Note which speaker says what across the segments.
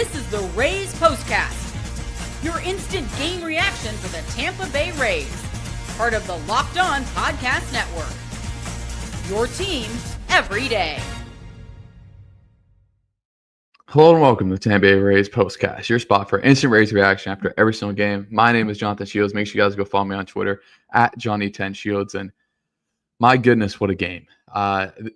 Speaker 1: This is the Rays POSTCAST, your instant game reaction for the Tampa Bay Rays, part of the Locked On Podcast Network. Your team every day.
Speaker 2: Hello and welcome to the Tampa Bay Rays POSTCAST, your spot for instant Rays reaction after every single game. My name is Jonathan Shields. Make sure you guys go follow me on Twitter at Johnny10Shields. And my goodness, what a game.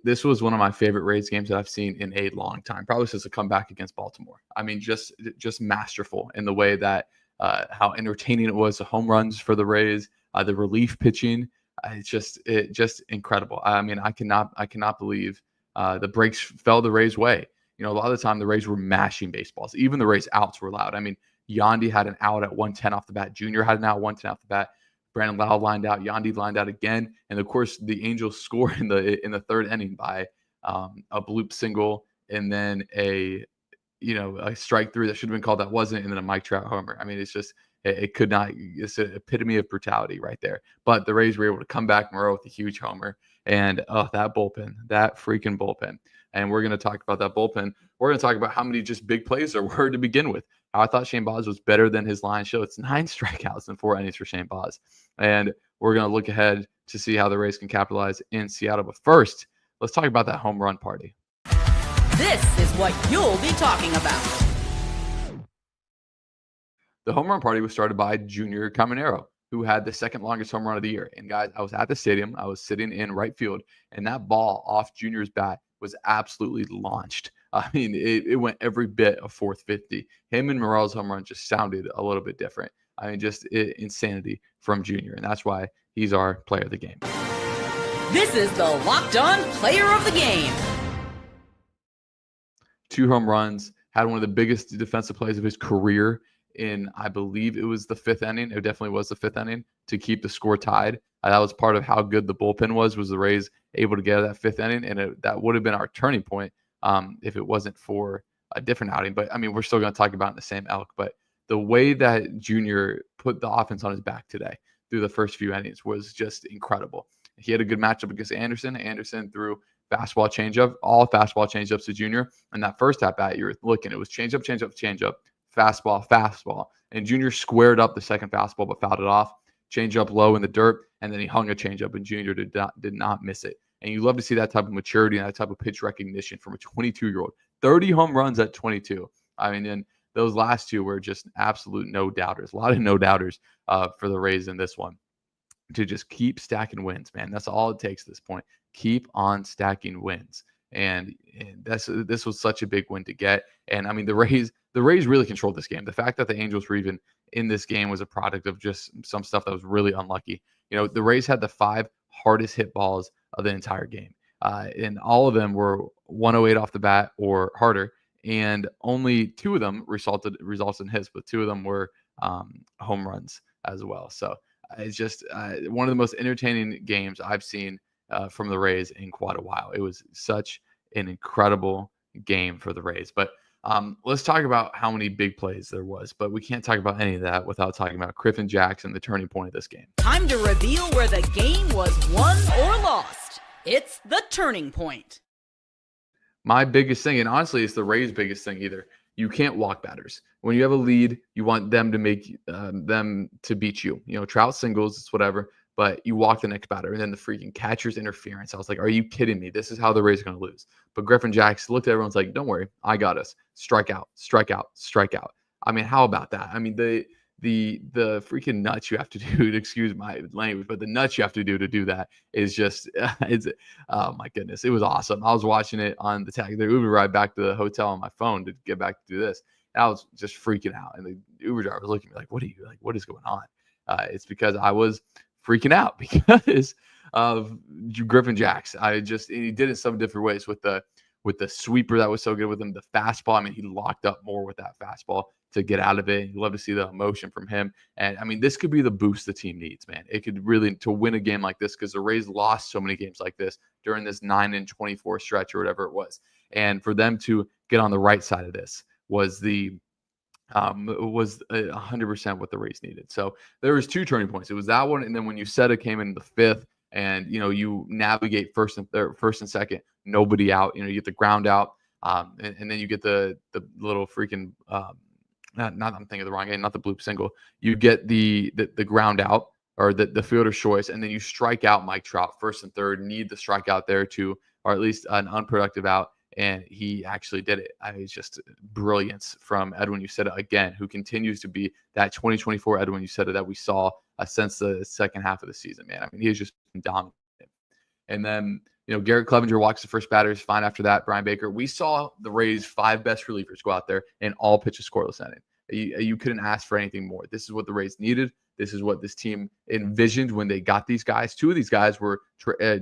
Speaker 2: This was one of my favorite Rays games that I've seen in a long time, probably since the comeback against Baltimore. I mean, just masterful in the way that how entertaining it was, the home runs for the Rays, the relief pitching. It's just incredible. I mean, I cannot believe the breaks fell the Rays' way. You know, a lot of the time the Rays were mashing baseballs. Even the Rays' outs were loud. I mean, Yandy had an out at 110 off the bat. Junior had an out 110 off the bat. Brandon Lowe lined out. Yandy lined out again. And of course, the Angels score in the third inning by a bloop single and then a strike three that should have been called that wasn't, and then a Mike Trout homer. I mean, it's just it's an epitome of brutality right there. But the Rays were able to come back Morel with a huge homer. And that freaking bullpen. And we're going to talk about that bullpen. We're going to talk about how many just big plays there were to begin with. How I thought Shane Baz was better than his line show. It's 9 strikeouts and 4 innings for Shane Baz. And we're going to look ahead to see how the Rays can capitalize in Seattle. But first, let's talk about that home run party.
Speaker 1: This is what you'll be talking about.
Speaker 2: The home run party was started by Junior Caminero, who had the second longest home run of the year. And guys, I was at the stadium. I was sitting in right field, and that ball off Junior's bat was absolutely launched. I mean, it went every bit of 450. Him and Morel's home run just sounded a little bit different. I mean, just insanity from Junior, and that's why he's our player of the game.
Speaker 1: This is the Locked On Player of the Game.
Speaker 2: 2 home runs, had one of the biggest defensive plays of his career in, I believe it was the 5th inning. It definitely was the 5th inning to keep the score tied. That was part of how good the bullpen was the Rays able to get out of that 5th inning, and that would have been our turning point if it wasn't for a different outing. But, I mean, we're still going to talk about it in the same elk. But the way that Junior put the offense on his back today through the first few innings was just incredible. He had a good matchup against Anderson. Anderson threw fastball, changeup, all fastball changeups to Junior. And that first at-bat, you were looking, it was changeup, fastball. And Junior squared up the second fastball but fouled it off. Changeup low in the dirt, and then he hung a changeup, and Junior did not miss it. And you love to see that type of maturity and that type of pitch recognition from a 22-year-old. 30 home runs at 22. I mean, and those last 2 were just absolute no-doubters. A lot of no-doubters for the Rays in this one. To just keep stacking wins, man. That's all it takes at this point. Keep on stacking wins. And this was such a big win to get. And, I mean, the Rays really controlled this game. The fact that the Angels were even in this game was a product of just some stuff that was really unlucky. You know, the Rays had the 5 hardest hit balls of the entire game. And all of them were 108 off the bat or harder. And only 2 of them resulted in hits, but 2 of them were home runs as well. So it's just one of the most entertaining games I've seen from the Rays in quite a while. It was such an incredible game for the Rays. But let's talk about how many big plays there was. But we can't talk about any of that without talking about Griffin Jax and the turning point of this game.
Speaker 1: Time to reveal where the game was won or lost. It's the turning point.
Speaker 2: My biggest thing, and honestly, it's the Rays' biggest thing either. You can't walk batters. When you have a lead, you want them to make them to beat you. You know, Trout singles, it's whatever, but you walk the next batter. And then the freaking catcher's interference. I was like, are you kidding me? This is how the Rays are going to lose. But Griffin Jax looked at everyone's like, don't worry, I got us. Strike out. I mean, how about that? I mean, the freaking nuts you have to do, to excuse my language, but the nuts you have to do that is just, oh my goodness. It was awesome. I was watching it on the Uber ride back to the hotel on my phone to get back to do this. I was just freaking out. And the Uber driver was looking at me like, what is going on? It's because I was freaking out because of Griffin Jax. He did it in some different ways with the sweeper that was so good with him, the fastball. I mean, he locked up more with that fastball to get out of it. You love to see the emotion from him. And I mean, this could be the boost the team needs, man. It could really, to win a game like this, because the Rays lost so many games like this during this 9-24 stretch or whatever it was. And for them to get on the right side of this was 100% what the Rays needed. So there was 2 turning points. It was that one, and then when Uceta came in the 5th, and you navigate first and second, nobody out. You get the ground out And then you get the little freaking not I'm thinking of the wrong game, not the bloop single. You get the ground out or the fielder's choice, and then you strike out Mike Trout first and third. Need the strikeout there to, or at least an unproductive out, and he actually did it. I mean, it's just brilliance from Edwin Uceta again, who continues to be that 2024 Edwin Uceta that we saw since the second half of the season. Man, I mean, he has just been dominant. And then, Garrett Clevenger walks the first batters. Fine after that, Brian Baker. We saw the Rays' 5 best relievers go out there and all pitch a scoreless inning. You couldn't ask for anything more. This is what the Rays needed. This is what this team envisioned when they got these guys. 2 of these guys were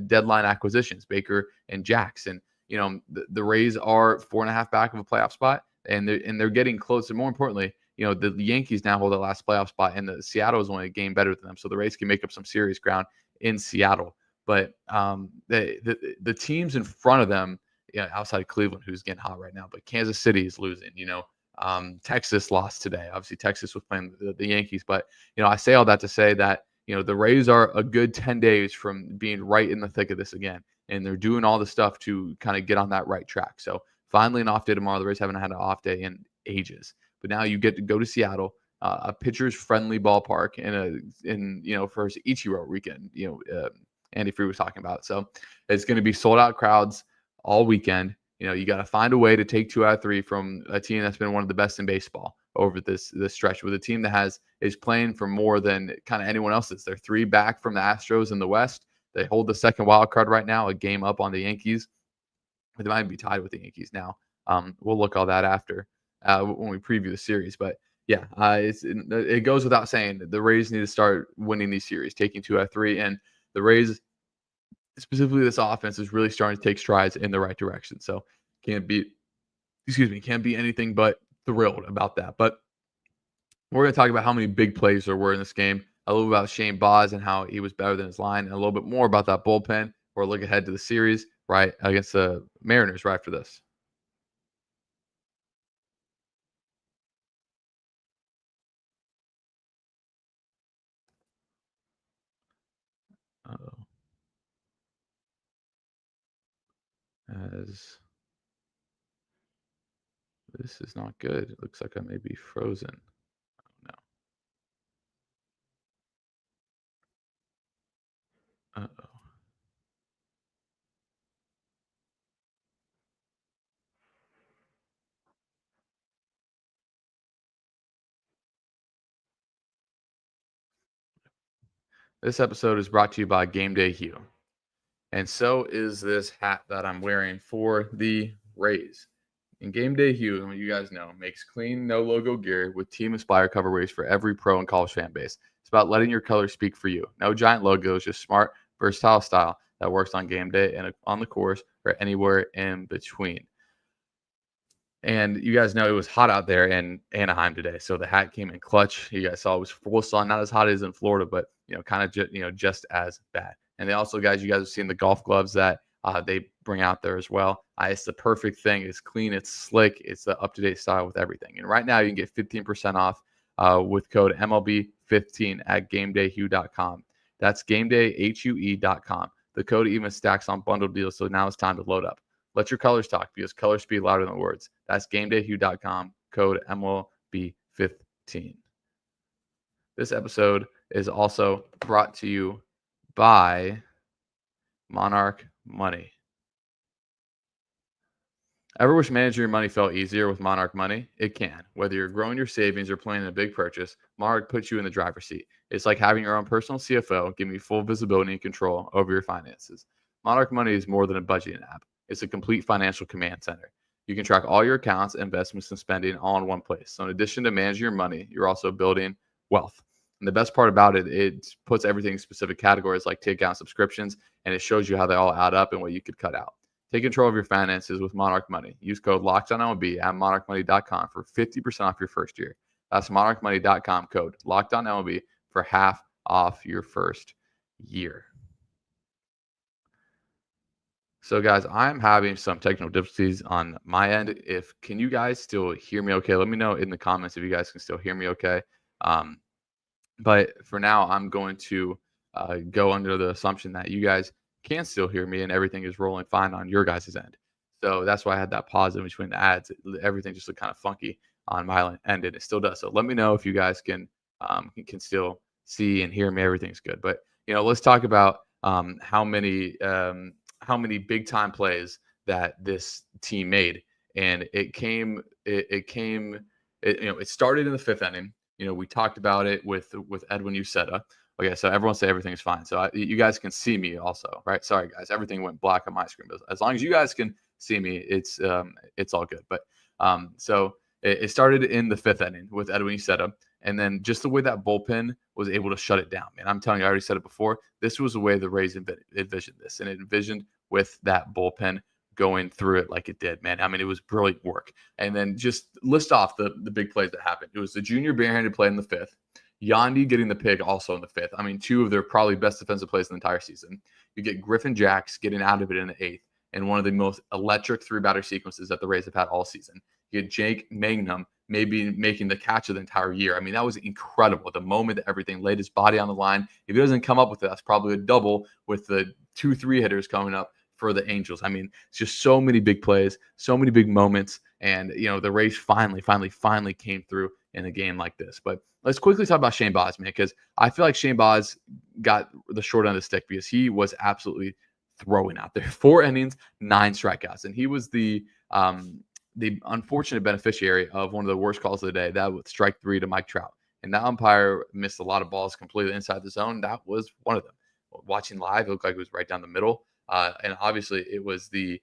Speaker 2: deadline acquisitions, Baker and Jax. And, the Rays are 4.5 back of a playoff spot, and they're getting close. And more importantly, the Yankees now hold the last playoff spot, and the Seattle is only a game better than them. So the Rays can make up some serious ground in Seattle. But the teams in front of them, outside of Cleveland, who's getting hot right now, but Kansas City is losing. Texas lost today. Obviously, Texas was playing the Yankees. But, I say all that to say that, the Rays are a good 10 days from being right in the thick of this again. And they're doing all the stuff to kind of get on that right track. So finally an off day tomorrow. The Rays haven't had an off day in ages. But now you get to go to Seattle, a pitcher's friendly ballpark, for his Ichiro weekend, Andy Free was talking about. So it's going to be sold out crowds all weekend. You got to find a way to take 2 out of 3 from a team that's been one of the best in baseball over this stretch, with a team that is playing for more than kind of anyone else's. They're 3 back from the Astros in the West. They hold the second wild card right now, a game up on the Yankees. They might be tied with the Yankees now. We'll look all that after when we preview the series. But yeah, it goes without saying that the Rays need to start winning these series, taking 2 out of 3, and the Rays, specifically this offense, is really starting to take strides in the right direction. So can't be anything but thrilled about that. But we're going to talk about how many big plays there were in this game, a little about Shane Baz and how he was better than his line, and a little bit more about that bullpen. We'll look ahead to the series right against the Mariners right after this. Uh-oh. As this is not good. It looks like I may be frozen. Oh, no. Uh-oh. This episode is brought to you by Game Day Hue. And so is this hat that I'm wearing for the Rays. And Game Day Hue, you guys know, makes clean, no logo gear with team inspired colorways for every pro and college fan base. It's about letting your colors speak for you. No giant logos, just smart, versatile style that works on game day and on the course or anywhere in between. And you guys know it was hot out there in Anaheim today, so the hat came in clutch. You guys saw it was full sun, not as hot as in Florida, but kind of just as bad. And they also, guys, you guys have seen the golf gloves that they bring out there as well. It's the perfect thing. It's clean. It's slick. It's the up-to-date style with everything. And right now you can get 15% off with code MLB15 at GameDayHue.com. That's GameDayHue.com. The code even stacks on bundle deals, so now it's time to load up. Let your colors talk, because colors speak louder than words. That's GameDayHue.com, code MLB15. This episode is also brought to you by Monarch Money. Ever wish managing your money felt easier with Monarch Money? It can. Whether you're growing your savings or planning a big purchase, Monarch puts you in the driver's seat. It's like having your own personal CFO, giving you full visibility and control over your finances. Monarch Money is more than a budgeting app. It's a complete financial command center. You can track all your accounts, investments, and spending all in one place. So in addition to managing your money, you're also building wealth. And the best part about it, it puts everything in specific categories like take out subscriptions, and it shows you how they all add up and what you could cut out. Take control of your finances with Monarch Money. Use code LOCKEDONMLB at monarchmoney.com for 50% off your first year. That's monarchmoney.com, code LOCKEDONMLB for half off your first year. So, guys, I'm having some technical difficulties on my end. Can you guys still hear me okay? Let me know in the comments if you guys can still hear me okay. But for now, I'm going to go under the assumption that you guys can still hear me and everything is rolling fine on your guys' end. So that's why I had that pause in between the ads. Everything just looked kind of funky on my end, and it still does. So let me know if you guys can still see and hear me. Everything's good. But let's talk about how many big time plays that this team made, and it started in the 5th inning. We talked about it with Edwin Uceta. Okay, so everyone say everything's fine. So you guys can see me also, right? Sorry guys, everything went black on my screen, but as long as you guys can see me, it's all good. But so it started in the 5th inning with Edwin Uceta, and then just the way that bullpen was able to shut it down. Man, I'm telling you, I already said it before. This was the way the Rays envisioned this, and it envisioned with that bullpen going through it like it did, man. I mean, it was brilliant work. And then just list off the big plays that happened. It was the junior barehanded play in the 5th. Yandy getting the pig also in the 5th. I mean, 2 of their probably best defensive plays in the entire season. You get Griffin Jax getting out of it in the 8th, and one of the most electric 3-batter sequences that the Rays have had all season. You get Jake Mangum maybe making the catch of the entire year. I mean, that was incredible. The moment that everything laid his body on the line. If he doesn't come up with it, that's probably a double with the 2-3 hitters coming up for the Angels. I mean, it's just so many big plays, so many big moments, and the Rays finally came through in a game like this. But let's quickly talk about Shane Baz, man, because I feel like Shane Baz got the short end of the stick because he was absolutely throwing out there. 4 innings, 9 strikeouts, and he was the unfortunate beneficiary of one of the worst calls of the day. That was strike 3 to Mike Trout, and that umpire missed a lot of balls completely inside the zone. That was one of them. Watching live, it looked like it was right down the middle. And obviously it was the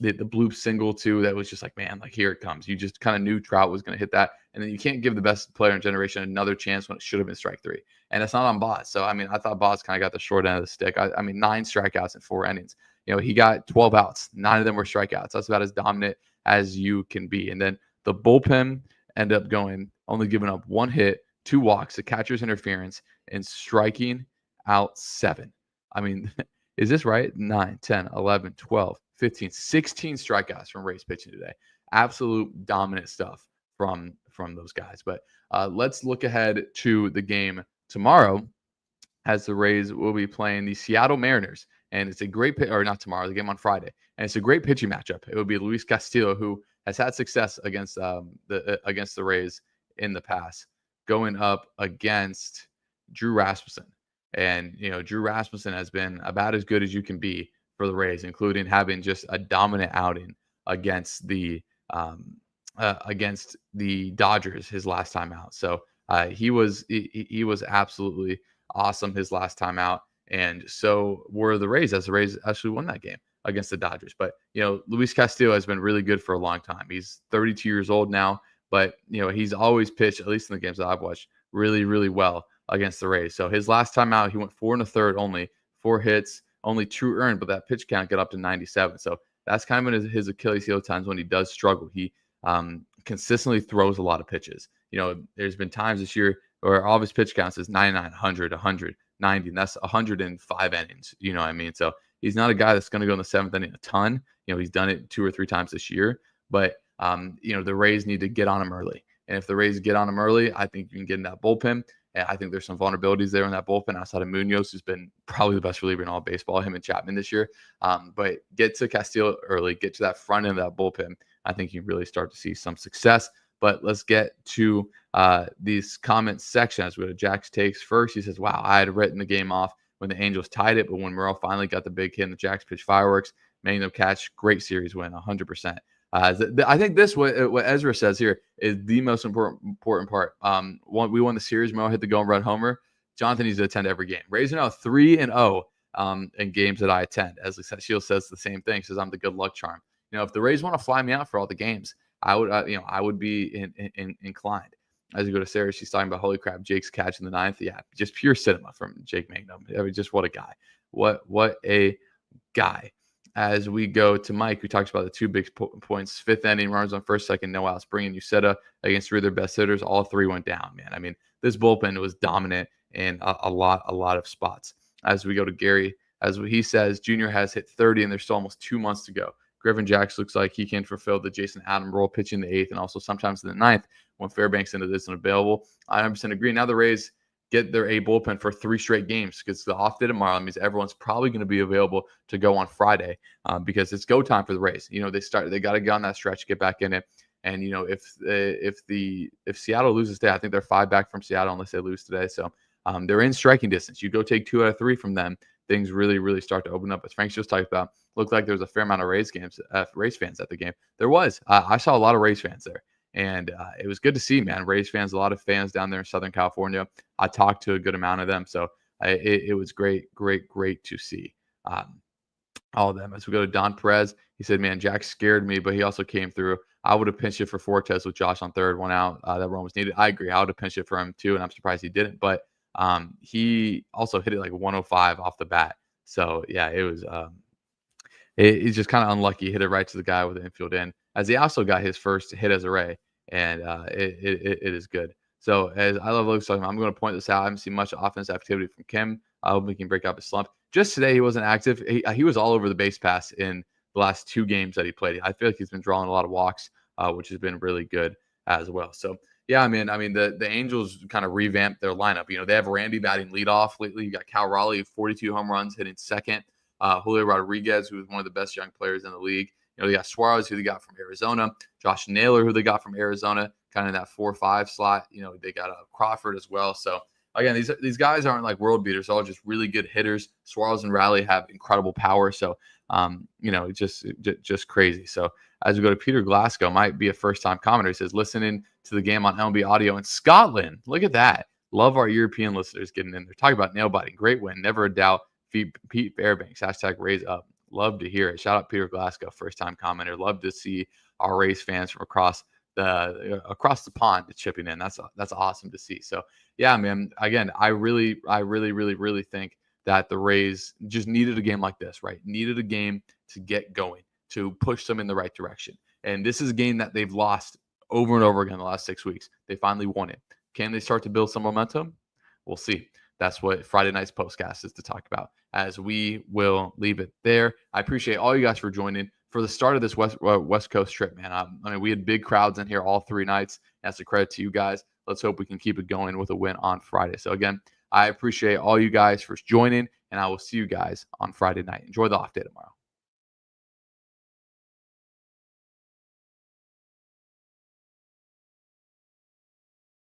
Speaker 2: bloop single too. That was just like, man, like here it comes. You just kind of knew Trout was going to hit that. And then you can't give the best player in generation another chance when it should have been strike 3. And it's not on Baz. So, I mean, I thought Baz kind of got the short end of the stick. I mean, 9 strikeouts in 4 innings. He got 12 outs. 9 of them were strikeouts. That's about as dominant as you can be. And then the bullpen ended up only giving up 1 hit, 2 walks, a catcher's interference, and striking out 7. I mean, is this right? 9, 10, 11, 12, 15, 16 strikeouts from Rays pitching today. Absolute dominant stuff from those guys. But let's look ahead to the game tomorrow, as the Rays will be playing the Seattle Mariners. And it's a great or not tomorrow, the game on Friday. And it's a great pitching matchup. It will be Luis Castillo, who has had success against the Rays in the past, going up against Drew Rasmussen. And, Drew Rasmussen has been about as good as you can be for the Rays, including having just a dominant outing against the Dodgers his last time out. So he was absolutely awesome his last time out. And so were the Rays, as the Rays actually won that game against the Dodgers. But, Luis Castillo has been really good for a long time. He's 32 years old now, but, he's always pitched, at least in the games that I've watched, really, really well against the Rays. So his last time out, he went 4 1/3 only, 4 hits, only 2 earned, but that pitch count got up to 97. So that's kind of his Achilles heel times when he does struggle. He consistently throws a lot of pitches. There's been times this year where all of his pitch counts is 99, 100, 100, 90, and that's 105 innings. You know what I mean? So he's not a guy that's going to go in the 7th inning a ton. He's done it 2 or 3 times this year, but the Rays need to get on him early. And if the Rays get on him early, I think you can get in that bullpen. And I think there's some vulnerabilities there in that bullpen outside of Munoz, who's been probably the best reliever in all of baseball, him and Chapman this year. But get to Castillo early, get to that front end of that bullpen. I think you really start to see some success. But let's get to these comments section as we go to Jack's takes first. He says, wow, I had written the game off when the Angels tied it, but when Morel finally got the big hit and the Jax pitch fireworks, made them catch, great series win, 100%. I think this, what Ezra says here, is the most important part. We won the series. Morel hit the go-and-run homer. Jonathan needs to attend every game. Rays are now 3-0 in games that I attend. As Shields says the same thing. He says I'm the good luck charm. If the Rays want to fly me out for all the games, I would be inclined. As you go to Sarah, she's talking about, holy crap, Jake's catch in the 9th. Yeah, just pure cinema from Jake Mangum. I mean, just what a guy. What a guy. As we go to Mike, who talks about the 2 big points. 5th inning, runners on first, second, no outs. Bringing Uceta against 3 of their best hitters. All 3 went down, man. I mean, this bullpen was dominant in a lot of spots. As we go to Gary, as he says, Junior has hit 30, and there's still almost 2 months to go. Griffin Jax looks like he can fulfill the Jason Adam role, pitching the 8th and also sometimes in the 9th when Fairbanks isn't available. I 100% agree. Now the Rays get their A bullpen for 3 straight games because the off day tomorrow means everyone's probably going to be available to go on Friday because it's go time for the Rays. They got to get on that stretch, get back in it. And if Seattle loses today, I think they're 5 back from Seattle unless they lose today. So they're in striking distance. You go take 2 out of 3 from them, things really, really start to open up. As Frank just talked about, looked like there was a fair amount of Rays fans at the game. There was. I saw a lot of Rays fans there. And it was good to see, man. Rays fans, a lot of fans down there in Southern California. I talked to a good amount of them. So it was great to see all of them. As we go to Don Perez, he said, man, Jack scared me, but he also came through. I would have pinched it for Fortes with Josh on third, 1 out. That run was needed. I agree. I would have pinched it for him too, and I'm surprised he didn't. But he also hit it like 105 off the bat. So, yeah, it was he's just kind of unlucky. He hit it right to the guy with the infield in, as he also got his first hit as a Ray, and it is good. So, as I love Luke's talking, I'm going to point this out. I haven't seen much offensive activity from Kim. I hope he can break up his slump. Just today, he wasn't active. He was all over the base pass in the last 2 games that he played. I feel like he's been drawing a lot of walks, which has been really good as well. So, yeah, I mean, the Angels kind of revamped their lineup. They have Randy batting leadoff lately. You got Cal Raleigh, 42 home runs, hitting second. Julio Rodriguez, who is one of the best young players in the league. They got Suarez, who they got from Arizona. Josh Naylor, who they got from Arizona, kind of in that 4-5 slot. They got Crawford as well. So, again, these guys aren't like world beaters. They're all just really good hitters. Suarez and Raleigh have incredible power. So, just crazy. So, as we go to Peter Glasgow, might be a first-time commenter. He says, listening to the game on LB Audio in Scotland. Look at that. Love our European listeners getting in there. Talking about nail biting. Great win. Never a doubt. Pete Fairbanks. # Rays up. Love to hear it. Shout out Peter Glasgow, first-time commenter. Love to see our Rays fans from across the pond chipping in. That's awesome to see. So, yeah, man, again, I really think that the Rays just needed a game like this, right? Needed a game to get going, to push them in the right direction. And this is a game that they've lost over and over again the last 6 weeks. They finally won it. Can they start to build some momentum? We'll see. That's what Friday night's postcast is to talk about, as we will leave it there. I appreciate all you guys for joining for the start of this West Coast trip, man. I mean, we had big crowds in here all 3 nights. That's a credit to you guys. Let's hope we can keep it going with a win on Friday. So, again, I appreciate all you guys for joining, and I will see you guys on Friday night. Enjoy the off day tomorrow.